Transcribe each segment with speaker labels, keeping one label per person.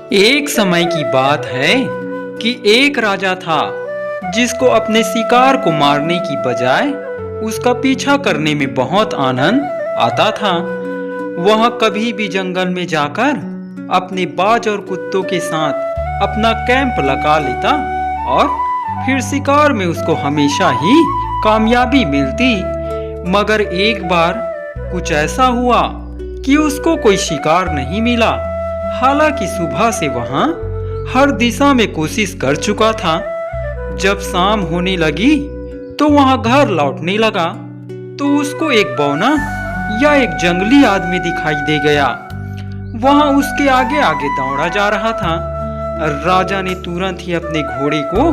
Speaker 1: एक समय की बात है कि एक राजा था जिसको अपने शिकार को मारने की बजाय उसका पीछा करने में बहुत आनंद आता था। वह कभी भी जंगल में जाकर अपने बाज और कुत्तों के साथ अपना कैंप लगा लेता और फिर शिकार में उसको हमेशा ही कामयाबी मिलती। मगर एक बार कुछ ऐसा हुआ कि उसको कोई शिकार नहीं मिला। हालांकि सुबह से वहां हर दिशा में कोशिश कर चुका था। जब शाम होने लगी तो वहां घर लौटने लगा तो उसको एक बौना या एक जंगली आदमी दिखाई दे गया। वहां उसके आगे आगे दौड़ा जा रहा था। राजा ने तुरंत ही अपने घोड़े को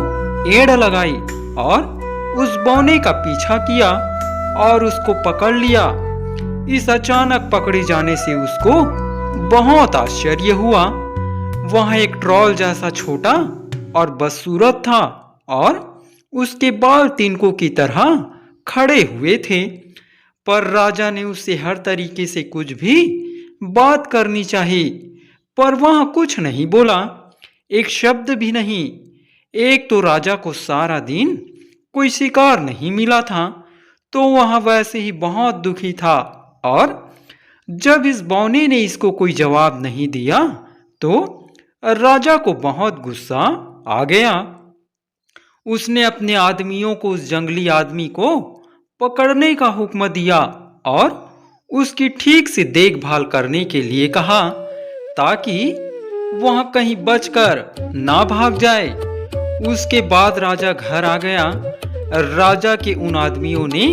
Speaker 1: एड़ लगाई और उस बौने का पीछा किया और उसको पकड़ लिया। इस अचानक पकड़े जाने से उसको बहुत आश्चर्य हुआ। वहां एक ट्रॉल जैसा छोटा और बदसूरत था और उसके बाल तिनकों की तरह खड़े हुए थे। पर राजा ने उससे हर तरीके से कुछ भी बात करनी चाहिए, पर वह कुछ नहीं बोला, एक शब्द भी नहीं। एक तो राजा को सारा दिन कोई शिकार नहीं मिला था, तो वह वैसे ही बहुत दुखी था। और जब इस बौने ने इसको कोई जवाब नहीं दिया तो राजा को बहुत गुस्सा आ गया। उसने अपने आदमियों को उस जंगली आदमी को पकड़ने का हुक्म दिया और उसकी ठीक से देखभाल करने के लिए कहा ताकि वह कहीं बचकर ना भाग जाए। उसके बाद राजा घर आ गया। राजा के उन आदमियों ने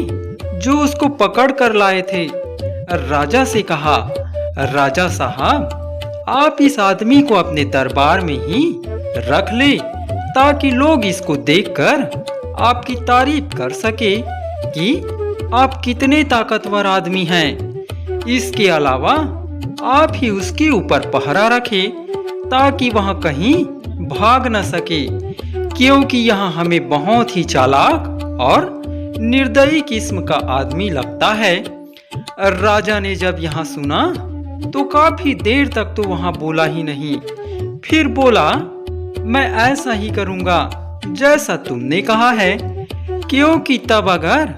Speaker 1: जो उसको पकड़ कर लाए थे राजा से कहा, राजा साहब, आप इस आदमी को अपने दरबार में ही रख ले ताकि लोग इसको देखकर आपकी तारीफ कर सके कि आप कितने ताकतवर आदमी हैं। इसके अलावा आप ही उसके ऊपर पहरा रखें ताकि वह कहीं भाग न सके, क्योंकि यहाँ हमें बहुत ही चालाक और निर्दयी किस्म का आदमी लगता है। राजा ने जब यहाँ सुना तो काफी देर तक तो वहां बोला ही नहीं। फिर बोला, मैं ऐसा ही करूंगा जैसा तुमने कहा है, क्योंकि तब अगर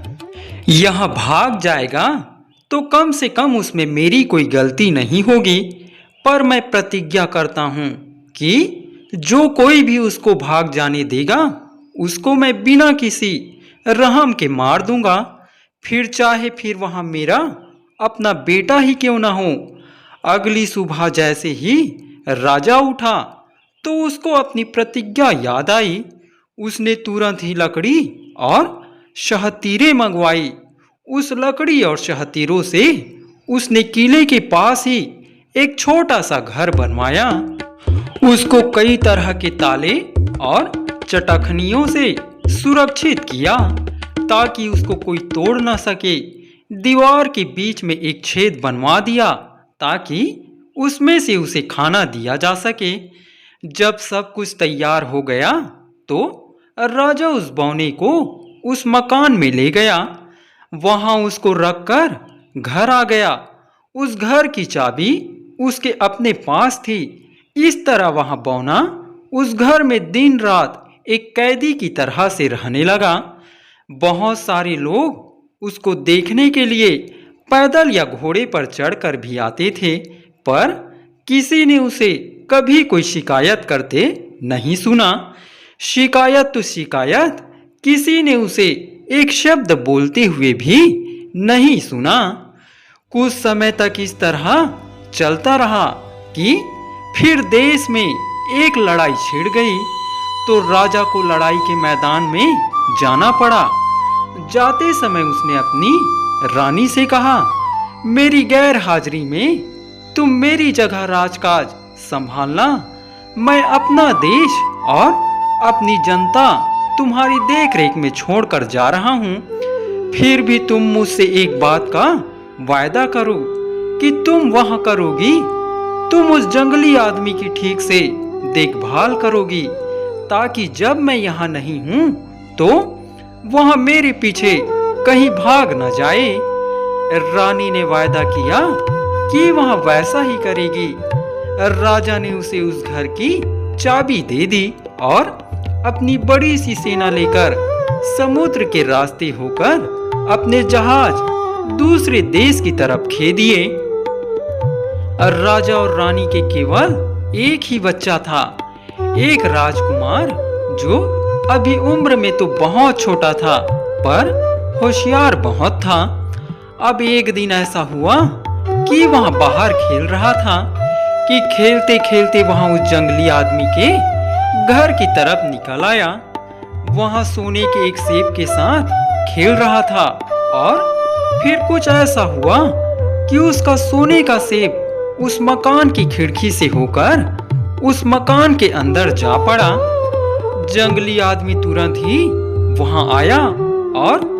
Speaker 1: यह भाग जाएगा तो कम से कम उसमें मेरी कोई गलती नहीं होगी। पर मैं प्रतिज्ञा करता हूं कि जो कोई भी उसको भाग जाने देगा उसको मैं बिना किसी रहम के मार दूंगा, फिर चाहे फिर वहां मेरा अपना बेटा ही क्यों ना हो। अगली सुबह जैसे ही राजा उठा तो उसको अपनी प्रतिज्ञा याद आई। उसने तुरंत ही लकड़ी और शहतीरे मंगवाई। उस लकड़ी और शहतीरों से उसने किले के पास ही एक छोटा सा घर बनवाया। उसको कई तरह के ताले और चटखनियों से सुरक्षित किया ताकि उसको कोई तोड़ ना सके। दीवार के बीच में एक छेद बनवा दिया ताकि उसमें से उसे खाना दिया जा सके। जब सब कुछ तैयार हो गया तो राजा उस बौने को उस मकान में ले गया। वहां उसको रखकर घर आ गया। उस घर की चाबी उसके अपने पास थी। इस तरह वहां बौना उस घर में दिन रात एक कैदी की तरह से रहने लगा। बहुत सारे लोग उसको देखने के लिए पैदल या घोड़े पर चढ़कर भी आते थे, पर किसी ने उसे कभी कोई शिकायत करते नहीं सुना। शिकायत तो शिकायत, किसी ने उसे एक शब्द बोलते हुए भी नहीं सुना। कुछ समय तक इस तरह चलता रहा कि फिर देश में एक लड़ाई छिड़ गई तो राजा को लड़ाई के मैदान में जाना पड़ा। जाते समय उसने अपनी रानी से कहा, मेरी गैर हाजिरी में तुम मेरी जगह राजकाज संभालना। मैं अपना देश और अपनी जनता तुम्हारी देखरेख में छोड़कर जा रहा हूँ। फिर भी तुम मुझसे एक बात का वायदा करो कि तुम वहां करोगी, तुम उस जंगली आदमी की ठीक से देखभाल करोगी ताकि जब मैं यहाँ नहीं हूँ तो वह मेरे पीछे कहीं भाग न जाए। रानी ने वायदा किया कि वह वैसा ही करेगी। राजा ने उसे उस घर की चाबी दे दी और अपनी बड़ी सी सेना लेकर समुद्र के रास्ते होकर अपने जहाज दूसरे देश की तरफ खे दिए। राजा और रानी के केवल एक ही बच्चा था, एक राजकुमार जो अभी उम्र में तो बहुत छोटा था पर होशियार बहुत था। अब एक दिन ऐसा हुआ कि वहां बाहर खेल रहा था कि खेलते खेलते वहां उस जंगली आदमी के घर की तरफ निकल आया। वहां सोने के एक सेब के साथ खेल रहा था और फिर कुछ ऐसा हुआ कि उसका सोने का सेब उस मकान की खिड़की से होकर उस मकान के अंदर जा पड़ा। जंगली आदमी तुरंत ही वहां आया और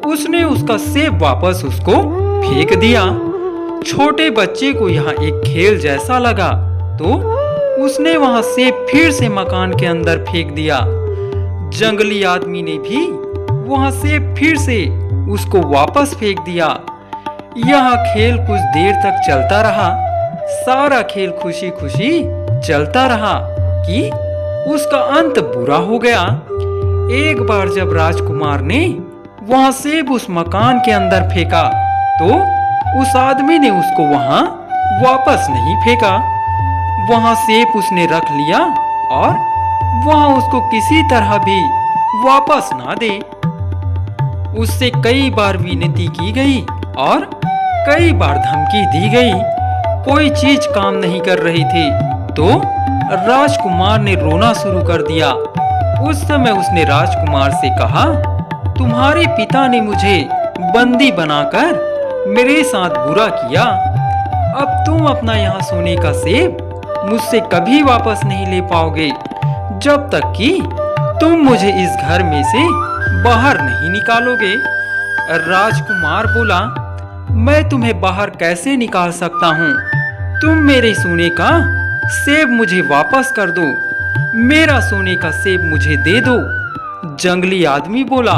Speaker 1: उसने उसका सेब वापस उसको फेंक दिया। छोटे बच्चे को यहाँ एक खेल जैसा लगा तो उसने वहां सेब फिर से मकान के अंदर फेंक दिया। जंगली आदमी ने भी वहां सेब फिर से उसको वापस फेंक दिया। यह खेल कुछ देर तक चलता रहा। सारा खेल खुशी खुशी चलता रहा कि उसका अंत बुरा हो गया। एक बार जब राजकुमार ने वहां सेब उस मकान के अंदर फेंका तो उस आदमी ने उसको वहां वापस नहीं फेंका। वहां सेब उसने रख लिया और वहां उसको किसी तरह भी वापस ना दे। उससे कई बार विनती की गई और कई बार धमकी दी गई, कोई चीज काम नहीं कर रही थी। तो राजकुमार ने रोना शुरू कर दिया। उस समय उसने राजकुमार से कहा, तुम्हारे पिता ने मुझे बंदी बनाकर मेरे साथ बुरा किया। अब तुम अपना यहाँ सोने का सेब मुझसे कभी वापस नहीं ले पाओगे जब तक कि तुम मुझे इस घर में से बाहर नहीं निकालोगे। राजकुमार बोला, मैं तुम्हें बाहर कैसे निकाल सकता हूँ? तुम मेरे सोने का सेब मुझे वापस कर दो, मेरा सोने का सेब मुझे दे दो। जंगली आदमी बोला,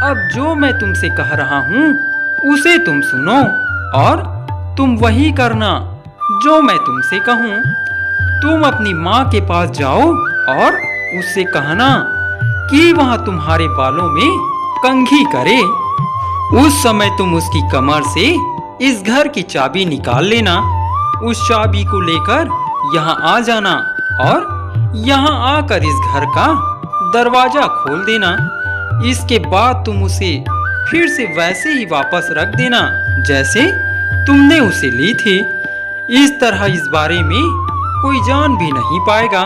Speaker 1: अब जो मैं तुमसे कह रहा हूँ उसे तुम सुनो और तुम वही करना जो मैं तुमसे कहूँ। तुम अपनी माँ के पास जाओ और उससे कहना कि वहाँ तुम्हारे बालों में कंघी करे। उस समय तुम उसकी कमर से इस घर की चाबी निकाल लेना। उस चाबी को लेकर यहाँ आ जाना और यहाँ आकर इस घर का दरवाजा खोल देना। इसके बाद तुम उसे फिर से वैसे ही वापस रख देना जैसे तुमने उसे ली थी। इस तरह इस बारे में कोई जान भी नहीं पाएगा।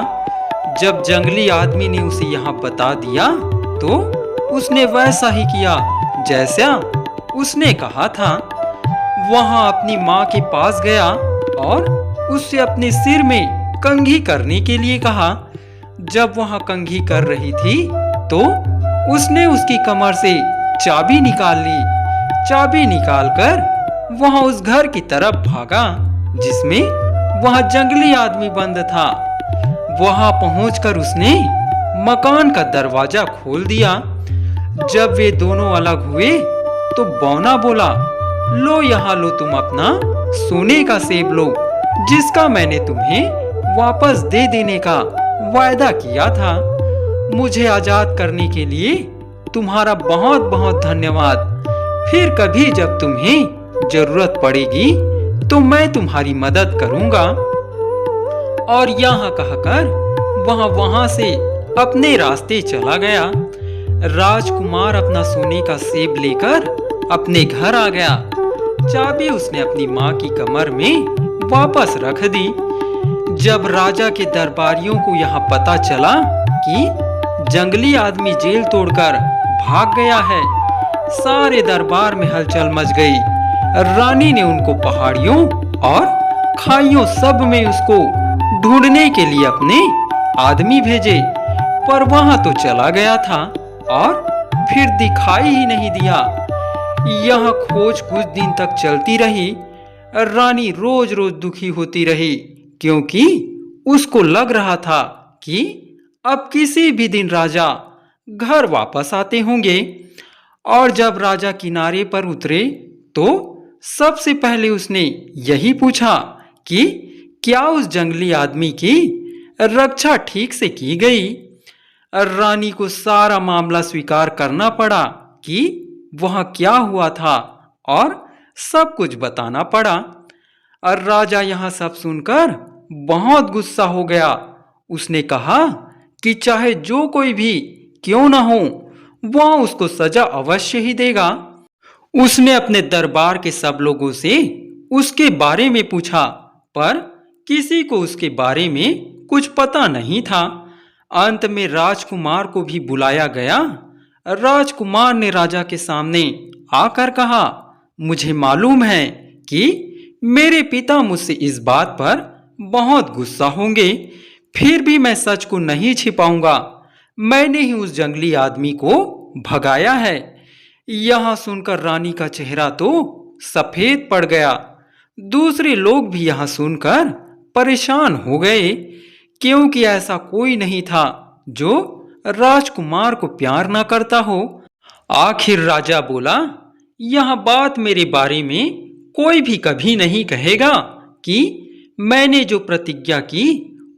Speaker 1: जब जंगली आदमी ने उसे यहाँ बता दिया तो उसने वैसा ही किया जैसा उसने कहा था। वहाँ अपनी माँ के पास गया और उससे अपने सिर में कंघी करने के लिए कहा। जब वहाँ कंघी कर रही थी तो उसने उसकी कमर से चाबी निकाल ली। चाबी निकालकर वहाँ उस घर की तरफ भागा जिसमें वहाँ जंगली आदमी बंद था। वहाँ पहुंचकर उसने मकान का दरवाजा खोल दिया। जब वे दोनों अलग हुए तो बौना बोला, लो यहाँ लो, तुम अपना सोने का सेब लो जिसका मैंने तुम्हें वापस दे देने का वायदा किया था। मुझे आजाद करने के लिए तुम्हारा बहुत बहुत धन्यवाद। फिर कभी जब तुम्हें जरूरत पड़ेगी तो मैं तुम्हारी मदद करूंगा। और यहाँ कहकर वहां से अपने रास्ते चला गया। राजकुमार अपना सोने का सेब लेकर अपने घर आ गया। चाबी उसने अपनी माँ की कमर में वापस रख दी। जब राजा के दरबारियों को यहाँ पता चला कि जंगली आदमी जेल तोड़कर भाग गया है, सारे दरबार में हलचल मच गई। रानी ने उनको पहाड़ियों और खाइयों सब में उसको ढूंढने के लिए अपने आदमी भेजे, पर वहां तो चला गया था और फिर दिखाई ही नहीं दिया। यह खोज कुछ दिन तक चलती रही। रानी रोज रोज दुखी होती रही क्योंकि उसको लग रहा था कि अब किसी भी दिन राजा घर वापस आते होंगे। और जब राजा किनारे पर उतरे तो सबसे पहले उसने यही पूछा कि क्या उस जंगली आदमी की रक्षा ठीक से की गई? रानी को सारा मामला स्वीकार करना पड़ा कि वहां क्या हुआ था और सब कुछ बताना पड़ा। और राजा यहां सब सुनकर बहुत गुस्सा हो गया। उसने कहा कि चाहे जो कोई भी क्यों ना हो, वह उसको सजा अवश्य ही देगा। उसने अपने दरबार के सब लोगों से उसके बारे में पूछा, पर किसी को उसके बारे में कुछ पता नहीं था। अंत में राजकुमार को भी बुलाया गया। राजकुमार ने राजा के सामने आकर कहा, मुझे मालूम है कि मेरे पिता मुझसे इस बात पर बहुत गुस्सा होंगे, फिर भी मैं सच को नहीं छिपाऊंगा। मैंने ही उस जंगली आदमी को भगाया है। यहां सुनकर रानी का चेहरा तो सफेद पड़ गया। दूसरे लोग भी यहां सुनकर परेशान हो गए, क्योंकि ऐसा कोई नहीं था जो राजकुमार को प्यार ना करता हो। आखिर राजा बोला, यह बात मेरे बारे में कोई भी कभी नहीं कहेगा कि मैंने जो प्रतिज्ञा की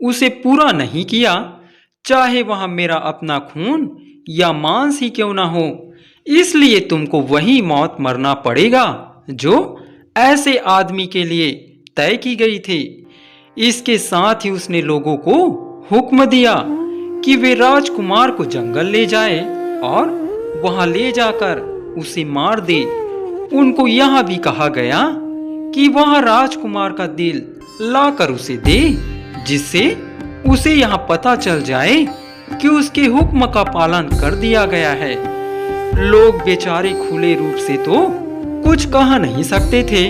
Speaker 1: उसे पूरा नहीं किया, चाहे वहां मेरा अपना खून या मांस ही क्यों ना हो। इसलिए तुमको वही मौत मरना पड़ेगा जो ऐसे आदमी के लिए तय की गई थी। इसके साथ ही उसने लोगों को हुक्म दिया कि वे राजकुमार को जंगल ले जाए और वहां ले जाकर उसे मार दे। उनको यह भी कहा गया कि वहां राजकुमार का दिल लाकर उसे दे, जिससे उसे यहां पता चल जाए कि उसके हुक्म का पालन कर दिया गया है। लोग बेचारे खुले रूप से तो कुछ कह नहीं सकते थे,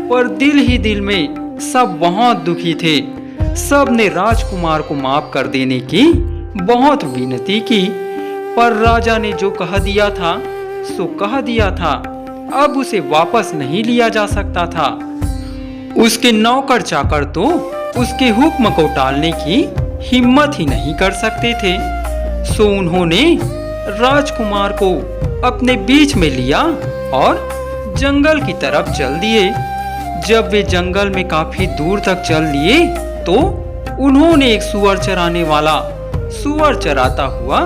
Speaker 1: पर दिल ही दिल में सब बहुत दुखी थे। सब ने राजकुमार को माफ कर देने की बहुत विनती की, पर राजा ने जो कह दिया था सो कह दिया था। अब उसे वापस नहीं लिया जा सकता था। उसके नौकर चाकर तो उसके हुक्म को टालने की हिम्मत ही नहीं कर सकते थे। सो उन्होंने राजकुमार को अपने बीच में लिया और जंगल की तरफ चल दिए। जब वे जंगल में काफी दूर तक चल लिए तो उन्होंने एक सुअर चराने वाला सुअर चराता हुआ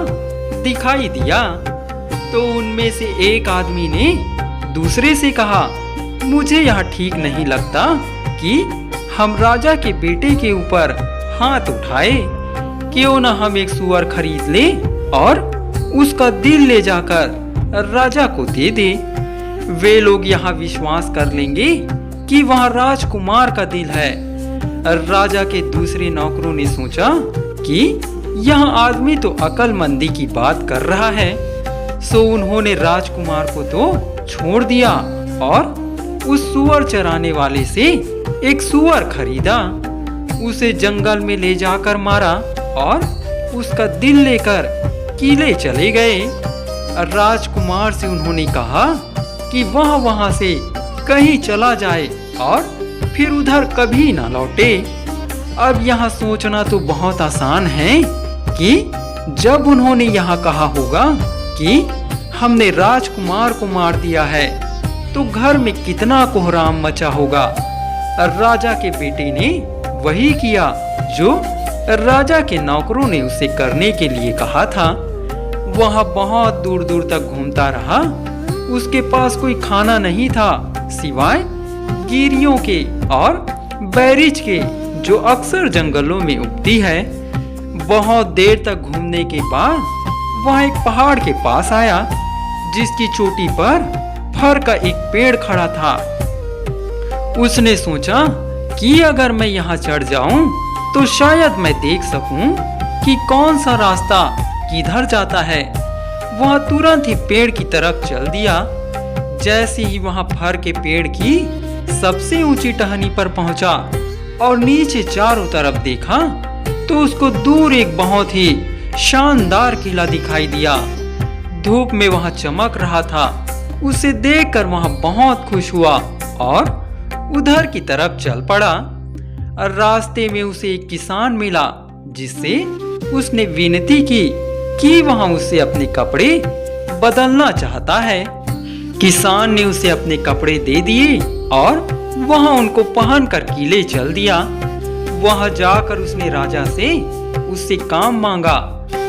Speaker 1: दिखाई दिया। तो उनमें से एक आदमी ने दूसरे से कहा, मुझे यह ठीक नहीं लगता कि हम राजा के बेटे के ऊपर हाथ उठाए। क्यों न हम एक सुअर खरीद ले और उसका दिल ले जाकर राजा को दे दे। वे लोग यहाँ विश्वास कर लेंगे कि वह राजकुमार का दिल है। राजा के दूसरे नौकरों ने सोचा कि यह आदमी तो अक्लमंदी की बात कर रहा है। सो उन्होंने राजकुमार को तो छोड़ दिया और उस सुअर चराने वाले से एक सुअर खरीदा। उसे जंगल में ले जाकर मारा और उसका दिल लेकर किले चले गए। राजकुमार से उन्होंने कहा कि वह वहां से कहीं चला जाए और फिर उधर कभी ना लौटे। अब यहाँ सोचना तो बहुत आसान है कि जब उन्होंने यहाँ कहा होगा कि हमने राजकुमार को मार दिया है तो घर में कितना कोहराम मचा होगा। राजा के बेटे ने वही किया जो राजा के नौकरों ने उसे करने के लिए कहा था। वह बहुत दूर दूर तक घूमता रहा। उसके पास कोई खाना नहीं था सिवाय गिरियों के और बैरिज के, जो अक्सर जंगलों में उगती है। बहुत देर तक घूमने के बाद वह एक पहाड़ के पास आया, जिसकी चोटी पर फर का एक पेड़ खड़ा था। उसने सोचा कि अगर मैं यहाँ चढ़ जाऊं तो शायद मैं देख सकूं कि कौन सा रास्ता किधर जाता है। वह तुरंत ही पेड़ की तरफ चल दिया। जैसे ही वहां फर के पेड़ की सबसे ऊंची टहनी पर पहुंचा और नीचे चारों तरफ देखा तो उसको दूर एक बहुत ही शानदार किला दिखाई दिया। धूप में वहां चमक रहा था। उसे देखकर वहां बहुत खुश हुआ और उधर की तरफ चल पड़ा। रास्ते में उसे एक किसान मिला, जिससे उसने विनती की कि वहां उसे अपने कपड़े बदलना चाहता है। किसान ने उसे अपने कपड़े दे दिए और वहां उनको पहनकर किले चल दिया। वहां जाकर उसने राजा से उससे काम मांगा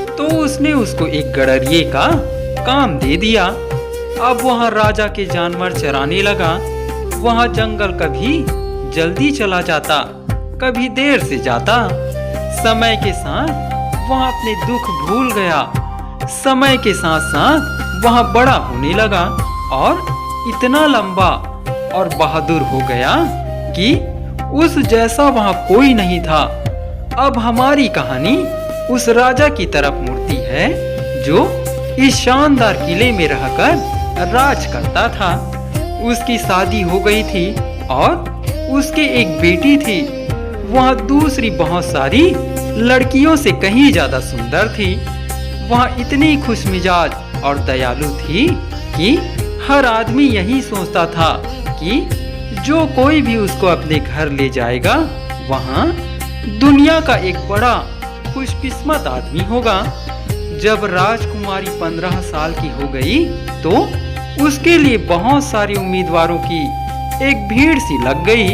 Speaker 1: तो उसने उसको एक गड़रिये का काम दे दिया। अब वहां राजा के जानवर चराने लगा। वहां जंगल कभी जल्दी चला जाता, कभी देर से जाता। समय के साथ वहां अपने दुख भूल गया। समय के साथ साथ वहां बड़ा होने लगा और इतना लंबा और बहादुर हो गया कि उस जैसा वहां कोई नहीं था। अब हमारी कहानी उस राजा की तरफ मुड़ती है जो इस शानदार किले में रहकर राज करता था। उसकी शादी हो गई थी और उसके एक बेटी थी। वह दूसरी बहुत सारी लड़कियों से कहीं ज्यादा सुंदर थी। वह इतनी खुशमिजाज और दयालु थी कि हर आदमी यही सोचता था कि जो कोई भी उसको अपने घर ले जाएगा वहाँ दुनिया का एक बड़ा खुशकिस्मत आदमी होगा। जब राजकुमारी 15 साल की हो गई तो उसके लिए बहुत सारे उम्मीदवारों की एक भीड़ सी लग गई।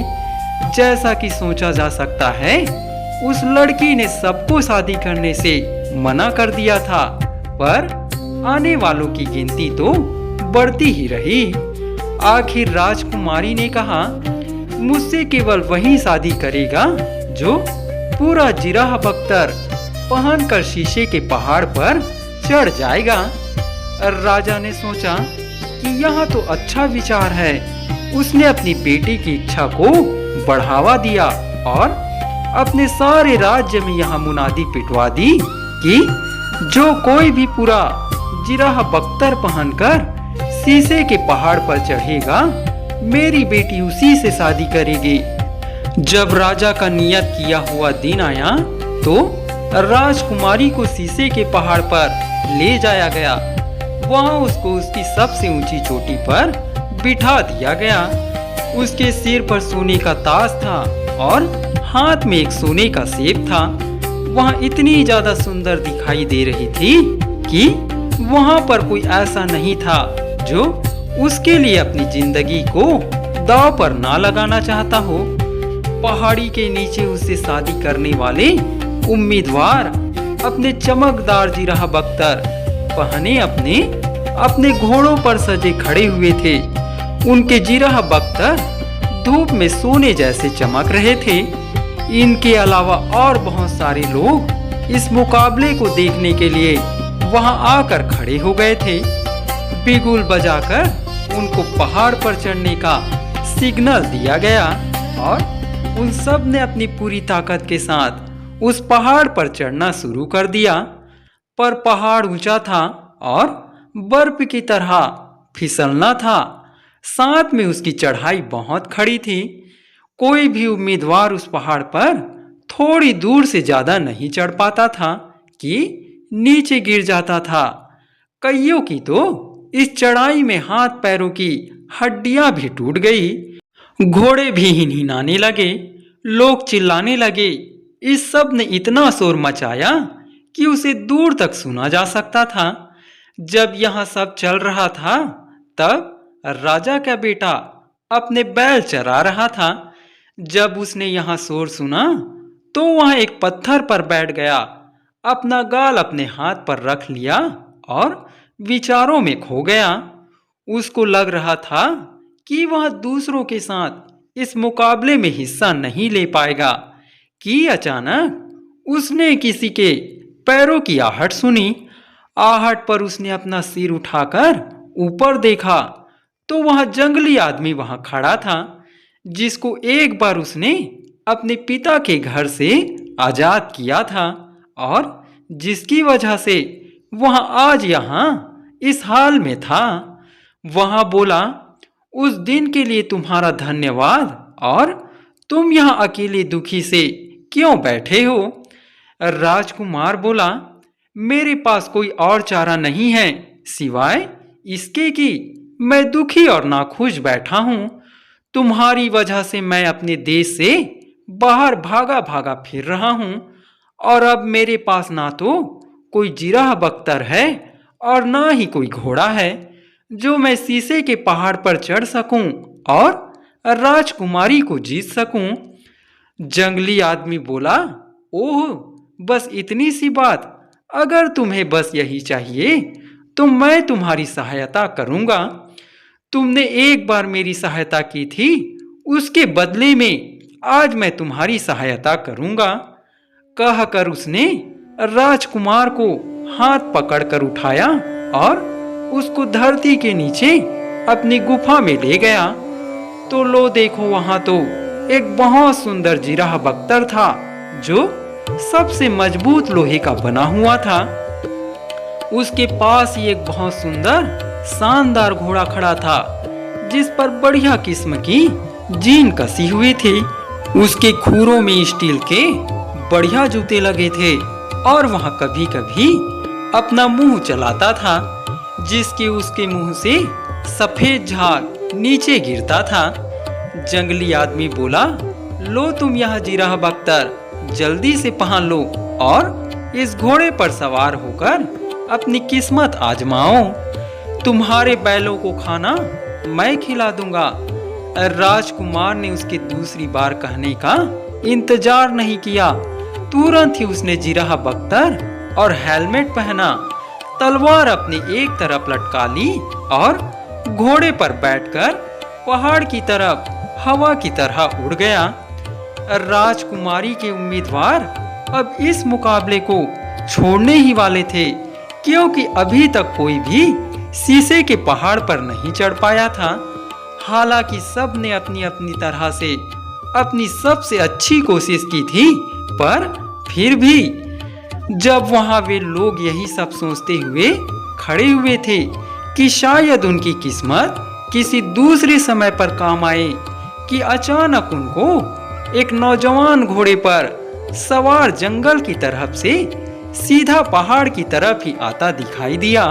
Speaker 1: जैसा कि सोचा जा सकता है, उस लड़की ने सबको शादी करने से मना कर दिया था, पर आने वालों की गिनती तो बढ़ती ही रही। आखिर राजकुमारी ने कहा, मुझसे केवल वही शादी करेगा जो पूरा जिराह बख्तर पहनकर शीशे के पहाड़ पर चढ़ जाएगा। राजा ने सोचा कि यह तो अच्छा विचार है। उसने अपनी बेटी की इच्छा को बढ़ावा दिया और अपने सारे राज्य में यह मुनादी पिटवा दी कि जो कोई भी पूरा जिराह बख्तर पहनकर शीशे के पहाड़ पर चढ़ेगा, मेरी बेटी उसी से शादी करेगी। जब राजा का नियत किया हुआ दिन आया तो राजकुमारी को शीशे के पहाड़ पर ले जाया गया। वहां उसको उसकी सबसे ऊंची चोटी पर बिठा दिया गया। उसके सिर पर सोने का ताज था और हाथ में एक सोने का सेब था। वह इतनी ज्यादा सुंदर दिखाई दे रही थी कि वहां पर कोई ऐसा नहीं था जो उसके लिए अपनी जिंदगी को दांव पर ना लगाना चाहता हो। पहाड़ी के नीचे उससे शादी करने वाले उम्मीदवार अपने चमकदार जिराह बख्तर पहने अपने घोड़ों पर सजे खड़े हुए थे। उनके जिराह बख्तर धूप में सोने जैसे चमक रहे थे। इनके अलावा और बहुत सारे लोग इस मुकाबले को देखने के लिए वहां आकर खड़े हो गए थे। बिगुल बजाकर उनको पहाड़ पर चढ़ने का सिग्नल दिया गया और उन सब ने अपनी पूरी ताकत के साथ उस पहाड़ पर चढ़ना शुरू कर दिया। पर पहाड़ ऊंचा था और बर्फ की तरह फिसलना था। साथ में उसकी चढ़ाई बहुत खड़ी थी। कोई भी उम्मीदवार उस पहाड़ पर थोड़ी दूर से ज्यादा नहीं चढ़ पाता था कि नीचे गिर जाता था। कईयों की तो इस चढ़ाई में हाथ पैरों की हड्डियां भी टूट गई। घोड़े भी हिनहिनाने लगे, लोग चिल्लाने लगे। इस सब ने इतना शोर मचाया कि उसे दूर तक सुना जा सकता था। जब यह सब चल रहा था तब राजा का बेटा अपने बैल चरा रहा था। जब उसने यह शोर सुना तो वह एक पत्थर पर बैठ गया, अपना गाल अपने हाथ पर रख लिया और विचारों में खो गया। उसको लग रहा था कि वह दूसरों के साथ इस मुकाबले में हिस्सा नहीं ले पाएगा कि अचानक उसने किसी के पैरों की आहट सुनी। आहट पर उसने अपना सिर उठाकर ऊपर देखा तो वह जंगली आदमी वहां खड़ा था, जिसको एक बार उसने अपने पिता के घर से आजाद किया था और जिसकी वजह से वह आज यहाँ इस हाल में था। वहां बोला, उस दिन के लिए तुम्हारा धन्यवाद, और तुम यहाँ अकेले दुखी से क्यों बैठे हो? राजकुमार बोला, मेरे पास कोई और चारा नहीं है सिवाय इसके कि मैं दुखी और नाखुश बैठा हूँ। तुम्हारी वजह से मैं अपने देश से बाहर भागा भागा फिर रहा हूँ और अब मेरे पास ना तो कोई जिराह बख्तर है और ना ही कोई घोड़ा है जो मैं शीशे के पहाड़ पर चढ़ सकूं और राजकुमारी को जीत सकूं। जंगली आदमी बोला, ओह, बस इतनी सी बात। अगर तुम्हें बस यही चाहिए तो मैं तुम्हारी सहायता करूंगा। तुमने एक बार मेरी सहायता की थी, उसके बदले में आज मैं तुम्हारी सहायता करूंगा। कहकर उसने राजकुमार को हाथ पकड़कर उठाया और उसको धरती के नीचे अपनी गुफा में ले गया। तो लो देखो, वहां तो एक बहुत सुंदर जिराह बख्तर था जो सबसे मजबूत लोहे का बना हुआ था। उसके पास ही एक बहुत सुंदर शानदार घोड़ा खड़ा था जिस पर बढ़िया किस्म की जीन कसी हुई थी। उसके खुरों में स्टील के बढ़िया जूते लगे थे और वह कभी कभी अपना मुंह चलाता था जिसके उसके मुंह से सफेद झाग नीचे गिरता था। जंगली आदमी बोला, लो तुम यह जिराह बख्तर जल्दी से पहन लो और इस घोड़े पर सवार होकर अपनी किस्मत आजमाओ। तुम्हारे बैलों को खाना मैं खिला दूंगा। राजकुमार ने उसके दूसरी बार कहने का इंतजार नहीं किया। तुरंत ही उसने जिराह बख्तर और हेलमेट पहना, तलवार अपनी एक तरफ लटका ली और घोड़े पर बैठकर पहाड़ की तरफ हवा की तरह उड़ गया। राजकुमारी के उम्मीदवार अब इस मुकाबले को छोड़ने ही वाले थे, क्योंकि अभी तक कोई भी शीशे के पहाड़ पर नहीं चढ़ पाया था। हालांकि सब ने अपनी अपनी तरह से अपनी सबसे अच्छी कोशिश की थी, पर फिर भी जब वहां वे लोग यही सब सोचते हुए खड़े हुए थे कि शायद उनकी किस्मत किसी दूसरे समय पर काम आए, कि अचानक उनको एक नौजवान घोड़े पर सवार जंगल की तरफ से सीधा पहाड़ की तरफ ही आता दिखाई दिया।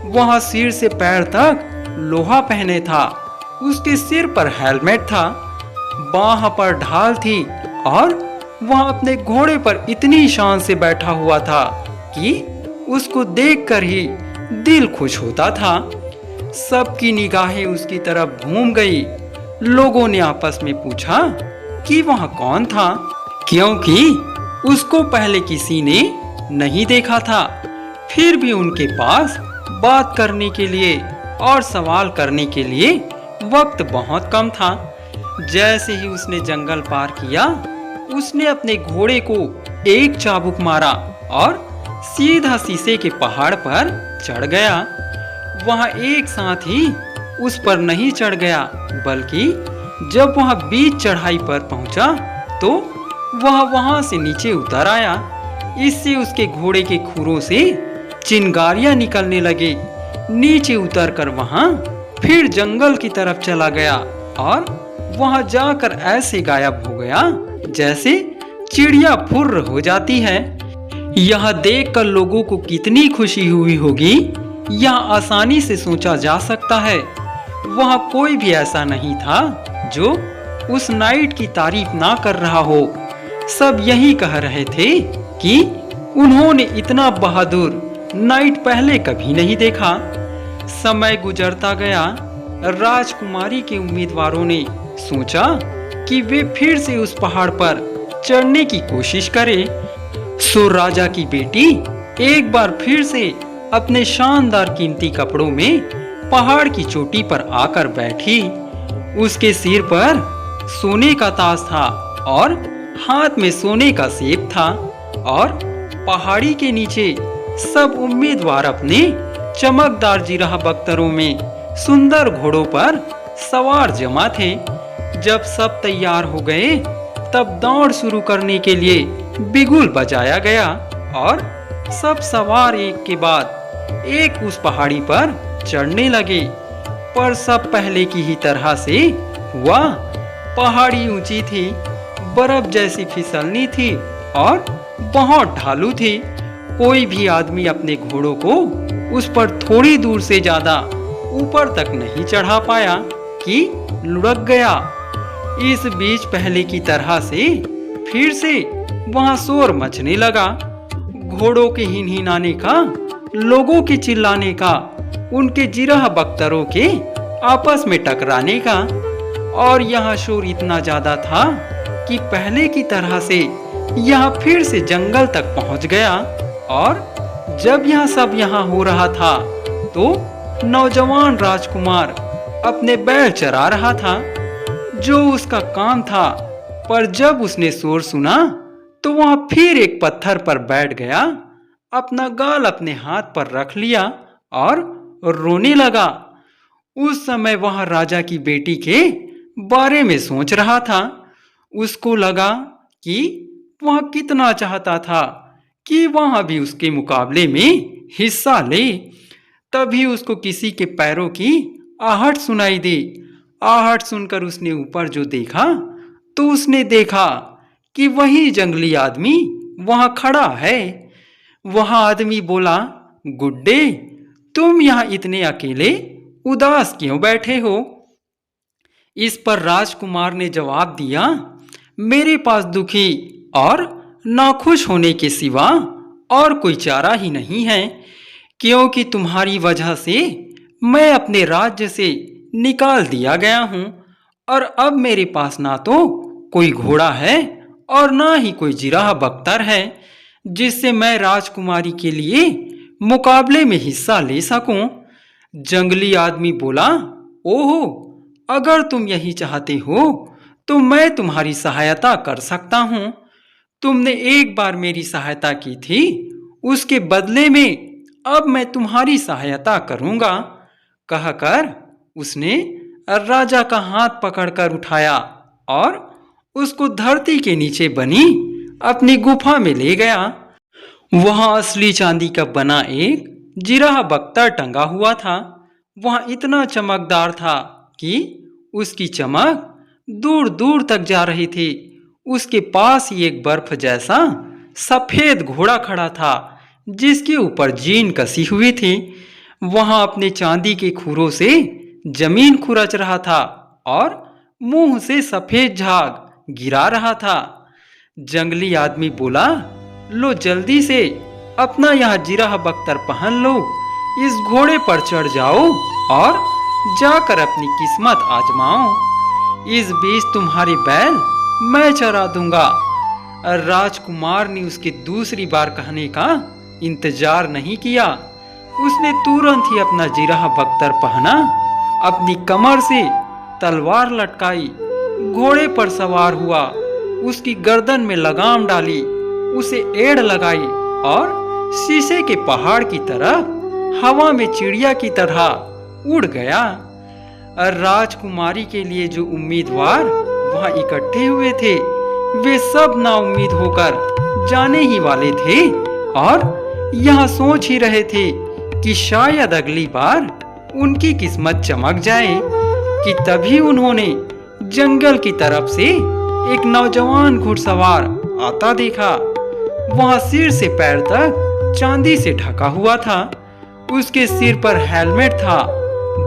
Speaker 1: वह सिर से पैर तक लोहा पहने था, उसके सिर पर हेलमेट था, बाह पर ढाल थी और वह अपने घोड़े पर इतनी शान से बैठा हुआ था कि उसको देखकर ही दिल खुश होता था। सबकी निगाहें उसकी तरफ घूम गई। लोगों ने आपस में पूछा कि वह कौन था, क्योंकि उसको पहले किसी ने नहीं देखा था। फिर भी उनके पास बात करने के लिए और सवाल करने के लिए वक्त बहुत कम था। जैसे ही उसने जंगल पार किया, उसने अपने घोड़े को एक चाबुक मारा और सीधा शीशे के पहाड़ पर चढ़ गया। वह एक साथ ही उस पर नहीं चढ़ गया, बल्कि जब वह बीच चढ़ाई पर पहुंचा तो वह वहां से नीचे उतर आया। इससे उसके घोड़े के खुरों से चिंगारियां निकलने लगे। नीचे उतरकर वहां फिर जंगल की तरफ चला गया और वहां जाकर ऐसे गायब हो गया जैसे चिड़िया फुर्र हो जाती है। यह देखकर लोगों को कितनी खुशी हुई होगी, यह आसानी से सोचा जा सकता है। वह कोई भी ऐसा नहीं था जो उस नाइट की तारीफ ना कर रहा हो। सब यही कह रहे थे कि उन्होंने इतना बहादुर नाइट पहले कभी नहीं देखा। समय गुजरता गया। राजकुमारी के उम्मीदवारों ने सोचा कि वे फिर से उस पहाड़ पर चढ़ने की कोशिश करें। सो राजा की बेटी एक बार फिर से अपने शानदार कीमती कपड़ों में पहाड़ की चोटी पर आकर बैठी। उसके सिर पर सोने का ताज था और हाथ में सोने का सेब था और पहाड़ी के नीचे सब उम्मीदवार अपने चमकदार जिराह बख्तरों में सुंदर घोड़ों पर सवार जमा थे। जब सब तैयार हो गए, तब दौड़ शुरू करने के लिए बिगुल बजाया गया और सब सवार एक के बाद एक उस पहाड़ी पर चढ़ने लगे। पर सब पहले की ही तरह से हुआ। पहाड़ी ऊंची थी, बर्फ जैसी फिसलनी थी और बहुत ढालू थी। कोई भी आदमी अपने घोड़ों को उस पर थोड़ी दूर से ज्यादा ऊपर तक नहीं चढ़ा पाया कि लुढ़क गया। इस बीच पहले की तरह से फिर से वहां शोर मचने लगा। घोड़ों के हिनहिनाने का, लोगों के चिल्लाने का, उनके जिराह बख्तरों के आपस में टकराने का। और यहाँ शोर इतना ज्यादा था कि पहले की तरह से यहाँ फिर से जंगल तक पहुंच गया। और जब यह सब यहाँ हो रहा था तो नौजवान राजकुमार अपने बैल चरा रहा था, जो उसका काम था। पर जब उसने शोर सुना तो वह फिर एक पत्थर पर बैठ गया, अपना गाल अपने हाथ पर रख लिया और रोने लगा। उस समय वह राजा की बेटी के बारे में सोच रहा था। उसको लगा कि वह कितना चाहता था कि वह भी उसके मुकाबले में हिस्सा ले। तभी उसको किसी के पैरों की आहट सुनाई दी। आहट सुनकर उसने ऊपर जो देखा तो उसने देखा कि वही जंगली आदमी वहां खड़ा है। वह आदमी बोला, गुड्डे, तुम यहाँ इतने अकेले उदास क्यों बैठे हो? इस पर राजकुमार ने जवाब दिया, मेरे पास दुखी और नाखुश होने के सिवा और कोई चारा ही नहीं है, क्योंकि तुम्हारी वजह से मैं अपने राज्य से निकाल दिया गया हूँ और अब मेरे पास ना तो कोई घोड़ा है और ना ही कोई जिराह बख्तर है जिससे मैं राजकुमारी के लिए मुकाबले में हिस्सा ले सकूं। जंगली आदमी बोला, ओहो, अगर तुम यही चाहते हो तो मैं तुम्हारी सहायता कर सकता हूँ। तुमने एक बार मेरी सहायता की थी, उसके बदले में अब मैं तुम्हारी सहायता करूंगा। कहकर उसने राजा का हाथ पकड़कर उठाया और उसको धरती के नीचे बनी अपनी गुफा में ले गया। वहां असली चांदी का बना एक जिराह बख्तर टंगा हुआ था। वह इतना चमकदार था कि उसकी चमक दूर दूर तक जा रही थी। उसके पास ही एक बर्फ जैसा सफेद घोड़ा खड़ा था जिसके ऊपर जीन कसी हुई थी। वहां अपने चांदी के खुरों से जमीन खुरच रहा था और मुंह से सफेद झाग गिरा रहा था। जंगली आदमी बोला, लो जल्दी से अपना यह जिराह बख्तर पहन लो, इस घोड़े पर चढ़ जाओ और जाकर अपनी किस्मत आजमाओ। इस बीच तुम्हारी बैल मैं चरा दूंगा। राजकुमार ने उसके दूसरी बार कहने का इंतजार नहीं किया। उसने तुरंत ही अपना जिराह बख्तर पहना, अपनी कमर से तलवार लटकाई, घोड़े पर सवार हुआ, उसकी गर्दन में लगाम डाली, उसे एड़ लगाई और शीशे के पहाड़ की तरह हवा में चिड़िया की तरह उड़ गया। राजकुमारी के लिए जो उम्मीदवार वहां इकट्ठे हुए थे वे सब नाउम्मीद होकर जाने ही वाले थे और यह सोच ही रहे थे कि शायद अगली बार उनकी किस्मत चमक जाए कि तभी उन्होंने जंगल की तरफ से एक नौजवान घुड़सवार आता देखा। वह सिर से पैर तक चांदी से ढका हुआ था। उसके सिर पर हेलमेट था,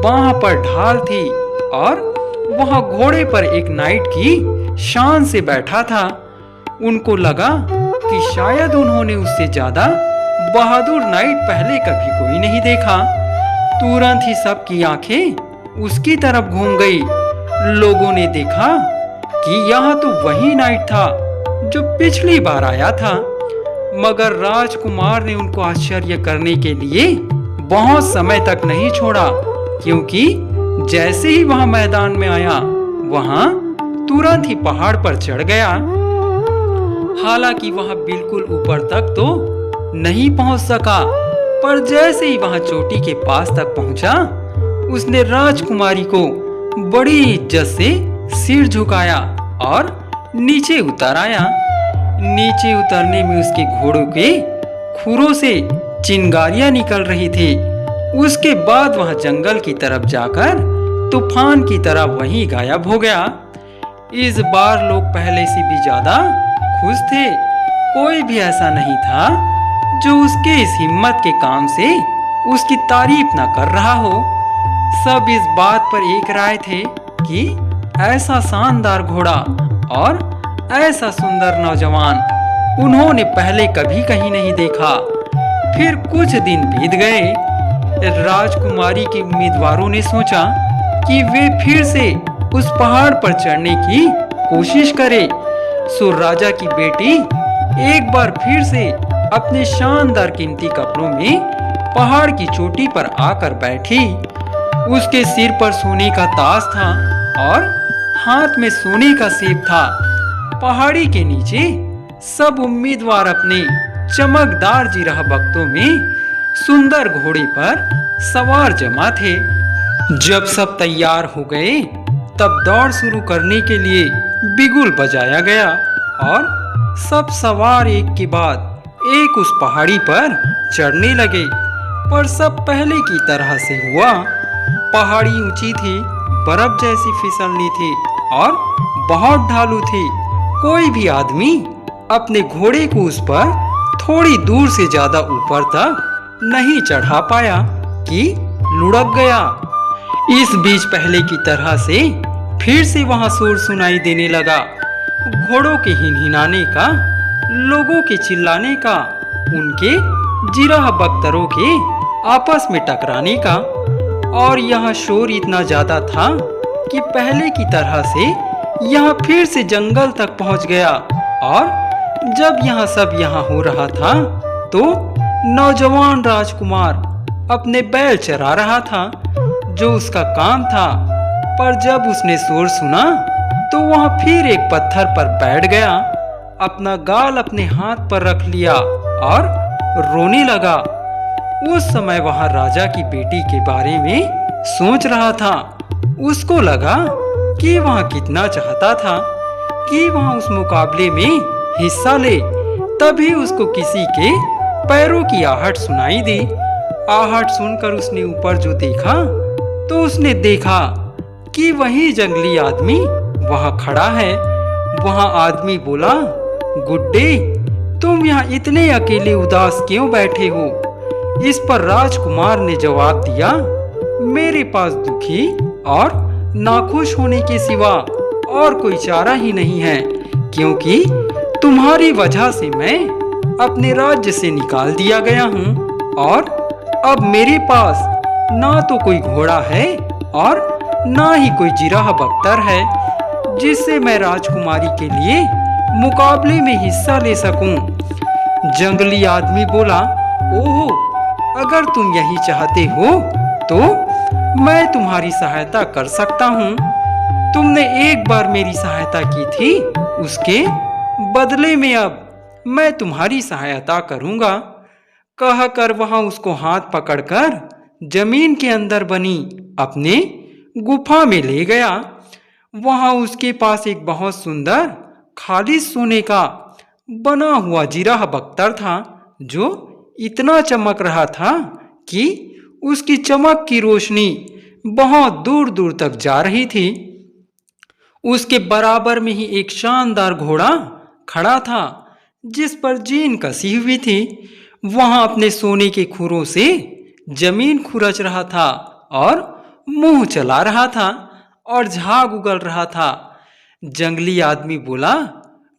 Speaker 1: बाह पर ढाल थी और वह घोड़े पर एक नाइट की शान से बैठा था। उनको लगा कि शायद उन्होंने उससे ज्यादा बहादुर नाइट पहले कभी कोई नहीं देखा। तुरंत ही सबकी आंखें उसकी तरफ घूम गई। लोगों ने देखा कि यह तो वही नाइट था जो पिछली बार आया था, मगर राजकुमार ने उनको आश्चर्य करने के लिए बहुत समय तक नहीं छोड़ा, क्योंकि जैसे ही वह मैदान में आया वहां तुरंत ही पहाड़ पर चढ़ गया। हालांकि वह बिल्कुल ऊपर तक तो नहीं पहुंच सका, पर जैसे ही वह चोटी के पास तक पहुंचा उसने राजकुमारी को बड़ी इज्जत से सिर झुकाया और नीचे उतर आया। नीचे उतरने में उसके घोड़ों के खुरों से चिंगारियां निकल रही थी। उसके बाद वह जंगल की तरफ जाकर तूफान की तरह वहीं गायब हो गया। इस बार लोग पहले से भी ज्यादा खुश थे। कोई भी ऐसा नहीं था जो उसके इस हिम्मत के काम से उसकी तारीफ न कर रहा हो। सब इस बात पर एक राय थे कि ऐसा शानदार घोड़ा और ऐसा सुंदर नौजवान उन्होंने पहले कभी कहीं नहीं देखा। फिर कुछ दिन बीत गए। राजकुमारी के उम्मीदवारों ने सोचा कि वे फिर से उस पहाड़ पर चढ़ने की कोशिश करें, सो राजा की बेटी एक बार फिर से अपने शानदार कीमती कपड़ों में पहाड़ की चोटी पर आकर बैठी। उसके सिर पर सोने का ताज था और हाथ में सोने का सेब था। पहाड़ी के नीचे सब उम्मीदवार अपने चमकदार जिराह बख्तों में सुंदर घोड़े पर सवार जमा थे। जब सब तैयार हो गए तब दौड़ शुरू करने के लिए बिगुल बजाया गया और सब सवार एक के बाद एक उस पहाड़ी पर चढ़ने लगे। पर सब पहले की तरह से हुआ। पहाड़ी ऊंची थी, बर्फ जैसी फिसलनी थी और बहुत ढालू थी। कोई भी आदमी अपने घोड़े को उस पर थोड़ी दूर से ज्यादा ऊपर तक नहीं चढ़ा पाया कि लुढ़क गया। इस बीच पहले की तरह से फिर से वहां शोर सुनाई देने लगा, घोड़ों के हिनहिनाने का, लोगों के चिल्लाने का, उनके जिराह बख्तरों के आपस में टकराने का। और यह शोर इतना ज्यादा था कि पहले की तरह से यह फिर से जंगल तक पहुंच गया। और जब यह सब यहाँ हो रहा था तो नौजवान राजकुमार अपने बैल चरा रहा था, जो उसका काम था। पर जब उसने शोर सुना तो वह फिर एक पत्थर पर बैठ गया, अपना गाल अपने हाथ पर रख लिया और रोने लगा। उस समय वह राजा की बेटी के बारे में सोच रहा था। उसको लगा कि वह कितना चाहता था कि वह उस मुकाबले में हिस्सा ले। तभी उसको किसी के पैरों की आहट सुनाई दी। आहट सुनकर उसने ऊपर जो देखा तो उसने देखा कि वही जंगली आदमी वहां खड़ा है। वहां आदमी बोला, गुड्डे, तुम यहाँ इतने अकेले उदास क्यों बैठे हो? इस पर राजकुमार ने जवाब दिया, मेरे पास दुखी और नाखुश होने के सिवा और कोई चारा ही नहीं है, क्योंकि तुम्हारी वजह से मैं अपने राज्य से निकाल दिया गया हूँ और अब मेरे पास ना तो कोई घोड़ा है और ना ही कोई जिराह बख्तर है जिससे मैं राजकुमारी के लिए मुकाबले में हिस्सा ले सकूं। जंगली आदमी बोला, ओहो, अगर तुम यही चाहते हो तो मैं तुम्हारी सहायता कर सकता हूँ। तुमने एक बार मेरी सहायता की थी, उसके बदले में अब मैं तुम्हारी सहायता करूँगा। कहकर वह उसको हाथ पकड़कर जमीन के अंदर बनी अपने गुफा में ले गया। वहां उसके पास एक बहुत सुंदर खालिश सोने का बना हुआ जिराह बख्तर था, जो इतना चमक रहा था कि उसकी चमक की रोशनी बहुत दूर दूर तक जा रही थी। उसके बराबर में ही एक शानदार घोड़ा खड़ा था, जिस पर जीन कसी हुई थी। वहां अपने सोने के खुरों से जमीन खुरच रहा था और मुंह चला रहा था और झाग उगल रहा था। जंगली आदमी बोला,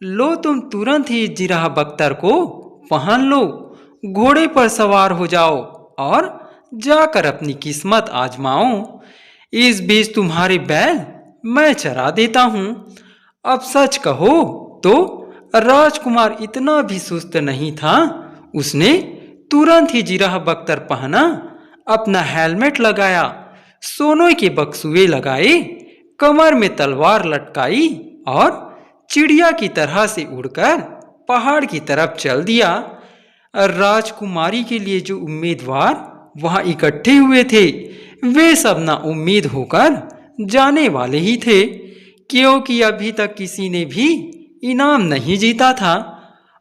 Speaker 1: लो, तुम तुरंत ही जिराह बख्तर को पहन लो, घोड़े पर सवार हो जाओ और जाकर अपनी किस्मत आजमाओ। इस बीच तुम्हारे बैल मैं चरा देता हूँ। अब सच कहो तो राजकुमार इतना भी सुस्त नहीं था। उसने तुरंत ही जिराह बख्तर पहना, अपना हेलमेट लगाया, सोने के बक्सुए लगाए, कमर में तलवार लटकाई और चिड़िया की तरह से उड़कर पहाड़ की तरफ चल दिया। राजकुमारी के लिए जो उम्मीदवार वहां इकट्ठे हुए थे, वे सब ना उम्मीद होकर जाने वाले ही थे, क्योंकि अभी तक किसी ने भी इनाम नहीं जीता था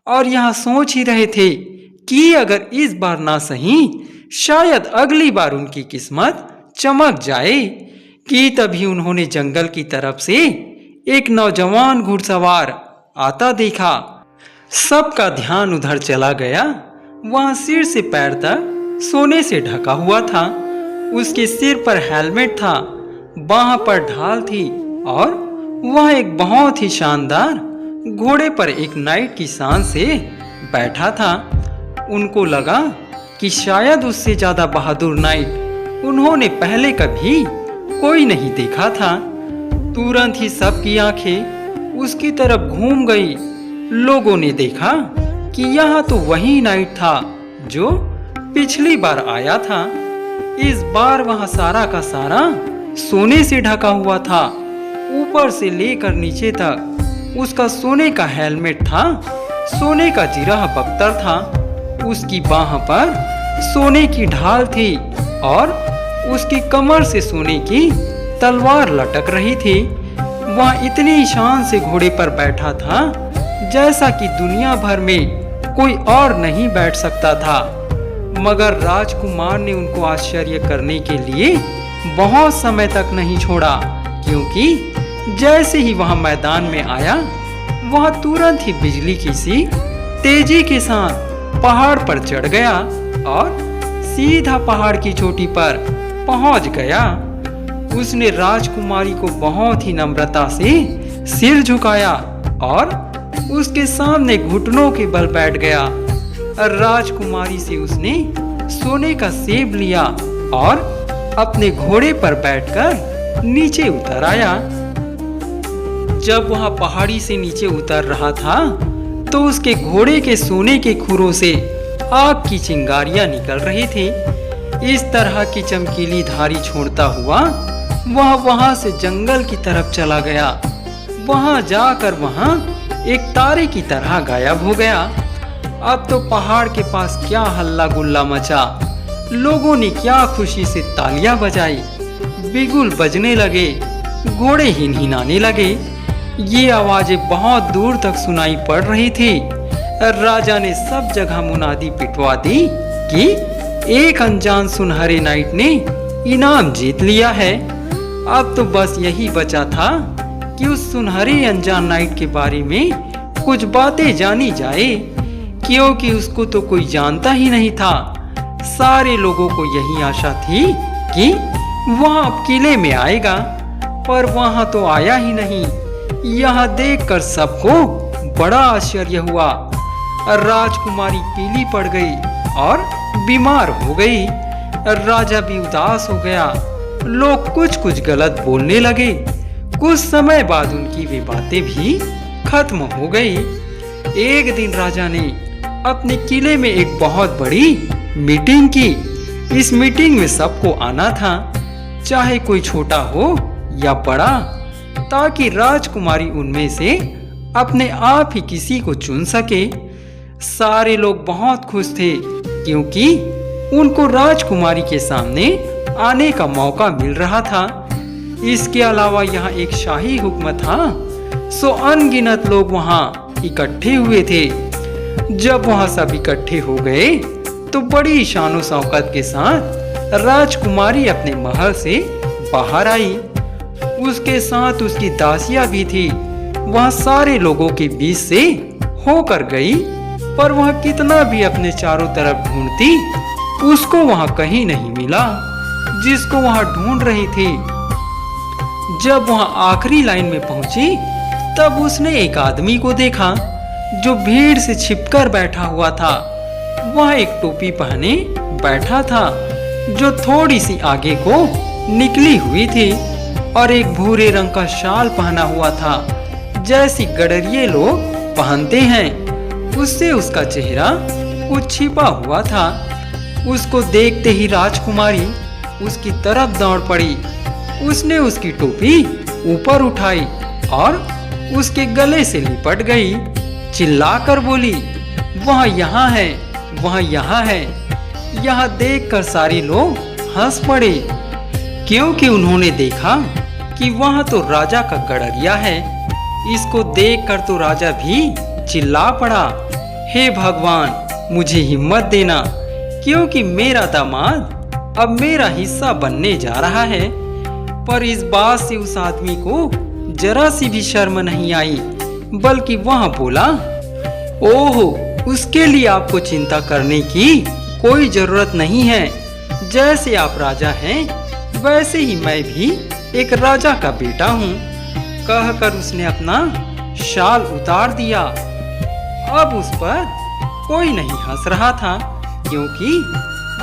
Speaker 1: और यहाँ सोच ही रहे थे कि अगर इस बार ना सही, शायद अगली बार उनकी किस्मत चमक जाए। कि तभी उन्होंने जंगल की तरफ से एक नौजवान घुड़सवार आता देखा। सबका ध्यान उधर चला गया। वह सिर से पैर तक सोने से ढका हुआ था। उसके सिर पर हेलमेट था, बाह पर ढाल थी और वह एक बहुत ही शानदार घोड़े पर एक नाइट की शान से बैठा था। उनको लगा कि शायद उससे ज्यादा बहादुर नाइट उन्होंने पहले कभी कोई नहीं देखा था। तुरंत ही सबकी आंखें उसकी तरफ घूम गई। लोगों ने देखा कि यहाँ तो वही नाइट था जो पिछली बार आया था। इस बार वहाँ सारा का सारा सोने से ढका हुआ था। ऊपर से लेकर नीचे तक उसका सोने का हेलमेट था, सोने का जिरह बख्तर था, उसकी बाह पर सोने की ढाल थी और उसकी कमर से सोने की तलवार लटक रही थी। वह इतनी शान से घोड़े पर बैठा था जैसा कि दुनिया भर में कोई और नहीं बैठ सकता था। मगर राजकुमार ने उनको आश्चर्य करने के लिए बहुत समय तक नहीं छोड़ा, क्योंकि जैसे ही वह मैदान में आया, वह तुरंत ही बिजली की सी तेजी के साथ पहाड़ पर चढ़ गया और सीधा पहाड़ की चोटी पर पहुंच गया। उसने राजकुमारी को बहुत ही नम्रता से सिर झुकाया और उसके सामने घुटनों के बल बैठ गया। राजकुमारी से उसने सोने का सेब लिया और अपने घोड़े पर बैठकर नीचे उतर आया। जब वह पहाड़ी से नीचे उतर रहा था तो उसके घोड़े के सोने के खुरों से आग की चिंगारियां निकल रही थी। इस तरह की चमकीली धारी छोड़ता हुआ वह वहां से जंगल की तरफ चला गया। वहां जाकर वहां एक तारे की तरह गायब हो गया। अब तो पहाड़ के पास क्या हल्ला गुल्ला मचा। लोगों ने क्या खुशी से तालियां बजाई, बिगुल बजने लगे, घोड़े हिनहिनाने लगे। ये आवाजें बहुत दूर तक सुनाई पड़ रही थी। राजा ने सब जगह मुनादी पिटवा दी कि एक अनजान सुनहरे नाइट ने इनाम जीत लिया है। अब तो बस यही बचा था कि उस सुनहरे अनजान नाइट के बारे में कुछ बातें जानी जाए, क्योंकि उसको तो कोई जानता ही नहीं था। सारे लोगों को यही आशा थी कि वह अब किले में आएगा, पर वहां तो आया ही नहीं। यह देखकर सबको बड़ा आश्चर्य हुआ। राजकुमारी पीली पड़ गई और बीमार हो गई। राजा भी उदास हो गया। लोग कुछ कुछ गलत बोलने लगे। कुछ समय बाद उनकी वे बातें भी खत्म हो गई। एक दिन राजा ने अपने किले में एक बहुत बड़ी मीटिंग की। इस मीटिंग में सबको आना था, चाहे कोई छोटा हो या बड़ा, ताकि राजकुमारी उनमें से अपने आप ही किसी को चुन सके। सारे लोग बहुत खुश थे, क्योंकि उनको राजकुमारी के सामने आने का मौका मिल रहा था। इसके अलावा यहाँ एक शाही हुक्म था, सो अनगिनत लोग वहाँ इकट्ठे हुए थे। जब वहाँ सब इकट्ठे हो गए तो बड़ी शानो शौकत के साथ राजकुमारी अपने महल से बाहर आई। उसके साथ उसकी दासियां भी थी। वह सारे लोगों के बीच से होकर गई, पर वह कितना भी अपने चारों तरफ ढूंढती, उसको वहां कहीं नहीं मिला जिसको वहां ढूंढ रही थी। जब वह आखिरी लाइन में पहुंची, तब उसने एक आदमी को देखा जो भीड़ से छिपकर बैठा हुआ था। वह एक टोपी पहने बैठा था जो थोड़ी सी आगे को निकली हुई थी, और एक भूरे रंग का शाल पहना हुआ था, जैसी गडरिये लोग पहनते हैं। उससे उसका चेहरा कुछ छिपा हुआ था। उसको देखते ही राजकुमारी उसकी तरफ दौड़ पड़ी। उसने उसकी टोपी ऊपर उठाई और उसके गले से लिपट गई। चिल्लाकर बोली, वह यहाँ है, वह यहाँ है। यह देखकर सारे लोग हंस पड़े, क्योंकि उन्होंने देखा कि वह तो राजा का गडरिया है। इसको देखकर तो राजा भी चिल्ला पड़ा, हे भगवान, मुझे हिम्मत देना, क्योंकि मेरा दामाद अब मेरा हिस्सा बनने जा रहा है। पर इस बात से उस आदमी को जरा सी भी शर्म नहीं आई, बल्कि वह बोला, ओह, उसके लिए आपको चिंता करने की कोई जरूरत नहीं है। जैसे आप राजा हैं, वैसे ही मैं भी एक राजा का बेटा हूँ। कहकर उसने अपना शाल उतार दिया। अब उस पर कोई नहीं हंस रहा था, क्योंकि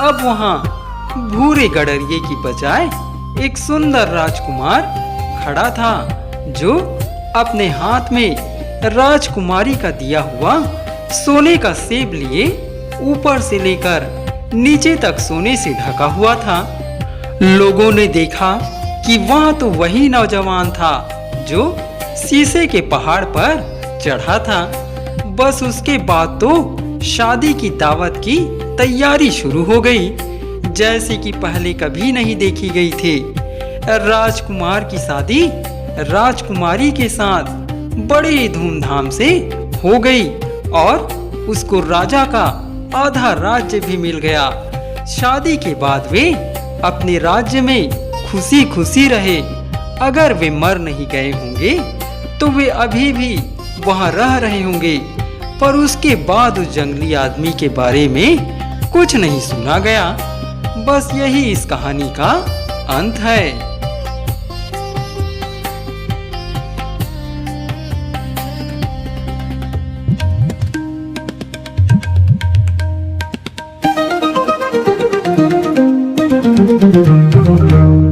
Speaker 1: अब वहाँ भूरे गडरिये की बजाय एक सुंदर राजकुमार खड़ा था, जो अपने हाथ में राजकुमारी का दिया हुआ सोने का सेब लिए ऊपर से लेकर नीचे तक सोने से ढका हुआ था। लोगों ने देखा कि वह तो वही नौजवान था जो शीशे के पहाड़ पर चढ़ा था। बस उसके बाद तो शादी की दावत की तैयारी शुरू हो गई, जैसे कि पहले कभी नहीं देखी गई थी। राजकुमार की शादी राजकुमारी के साथ बड़े धूमधाम से हो गई और उसको राजा का आधा राज्य भी मिल गया। शादी के बाद वे अपने राज्य में खुशी खुशी रहे। अगर वे मर नहीं गए होंगे तो वे अभी भी वहां रह रहे होंगे, पर उसके बाद उस जंगली आदमी के बारे में कुछ नहीं सुना गया। बस यही इस कहानी का अंत है।
Speaker 2: Thank you.